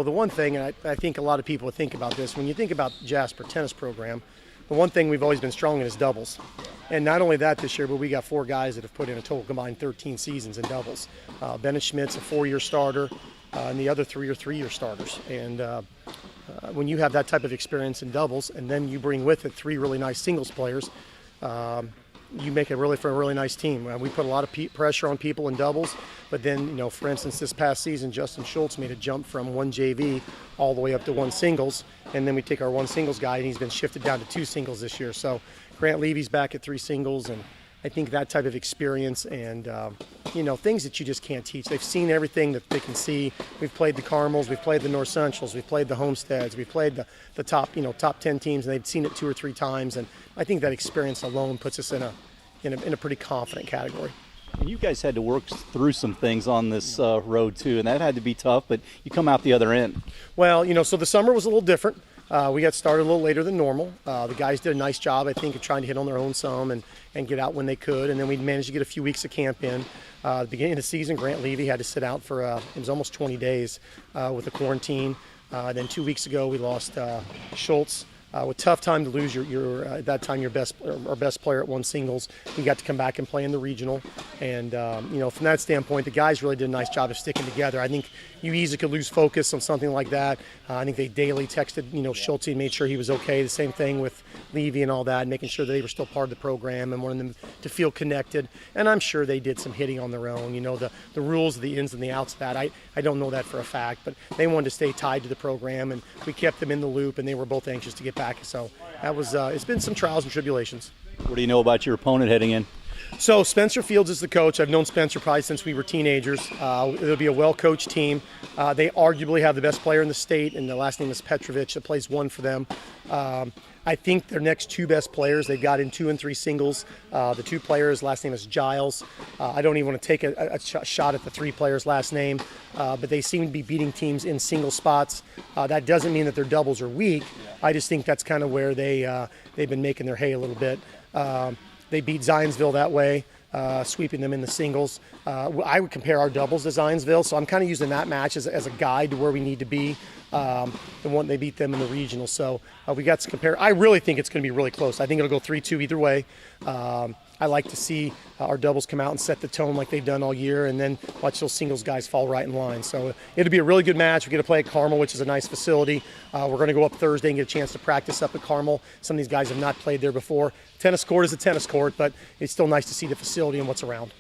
the one thing, and I think a lot of people think about this, when you think about Jasper tennis program, the one thing we've always been strong in is doubles. And not only that this year, but we got 4 guys that have put in a total combined 13 seasons in doubles. Bennett Schmidt's a 4-year starter, and the other 3 are 3-year starters. And when you have that type of experience in doubles, and then you bring with it 3 really nice singles players, you make it really for a really nice team. We put a lot of pressure on people in doubles, but then, for instance, this past season, Justin Schultz made a jump from 1 JV all the way up to 1 singles, and then we take our 1 singles guy, and he's been shifted down to 2 singles this year. So Grant Levy's back at 3 singles, and I think that type of experience and, things that you just can't teach. They've seen everything that they can see. We've played the Carmels, we've played the North Centrals, we've played the Homesteads, we've played the top 10 teams, and they've seen it 2 or 3 times. And I think that experience alone puts us in a pretty confident category. And you guys had to work through some things on this road too, and that had to be tough, but you come out the other end. Well, so the summer was a little different. We got started a little later than normal. The guys did a nice job, I think, of trying to hit on their own some and get out when they could. And then we managed to get a few weeks of camp in. At the beginning of the season, Grant Levy had to sit out for, it was almost 20 days with the quarantine. Then 2 weeks ago, we lost Schultz. With tough time to lose your at that time our best player at 1 singles. He got to come back and play in the regional, and from that standpoint, the guys really did a nice job of sticking together. I think you easily could lose focus on something like that. I think they daily texted Schultz and made sure he was okay. The same thing with Levy and all that, making sure that they were still part of the program and wanting them to feel connected. And I'm sure they did some hitting on their own. The rules, the ins and the outs of that. I don't know that for a fact, but they wanted to stay tied to the program, and we kept them in the loop, and they were both anxious to get back. So that was it's been some trials and tribulations. What do you know about your opponent heading in? So Spencer Fields is the coach. I've known Spencer probably since we were teenagers. It'll be a well-coached team. They arguably have the best player in the state, and the last name is Petrovich that plays 1 for them. I think their next 2 best players, they've got in 2 and 3 singles. The 2 players, last name is Giles. I don't even want to take a shot at the 3 players' last name, but they seem to be beating teams in single spots. That doesn't mean that their doubles are weak. I just think that's kind of where they've been making their hay a little bit. They beat Zionsville that way, sweeping them in the singles. I would compare our doubles to Zionsville, so I'm kind of using that match as a guide to where we need to be. The one they beat them in the regional, so we got to compare. I really think it's going to be really close. I think it'll go 3-2 either way. I like to see our doubles come out and set the tone like they've done all year, and then watch those singles guys fall right in line. So it'll be a really good match. We get to play at Carmel, which is a nice facility. We're going to go up Thursday and get a chance to practice up at Carmel. Some of these guys have not played there before. Tennis court is a tennis court, but it's still nice to see the facility and what's around.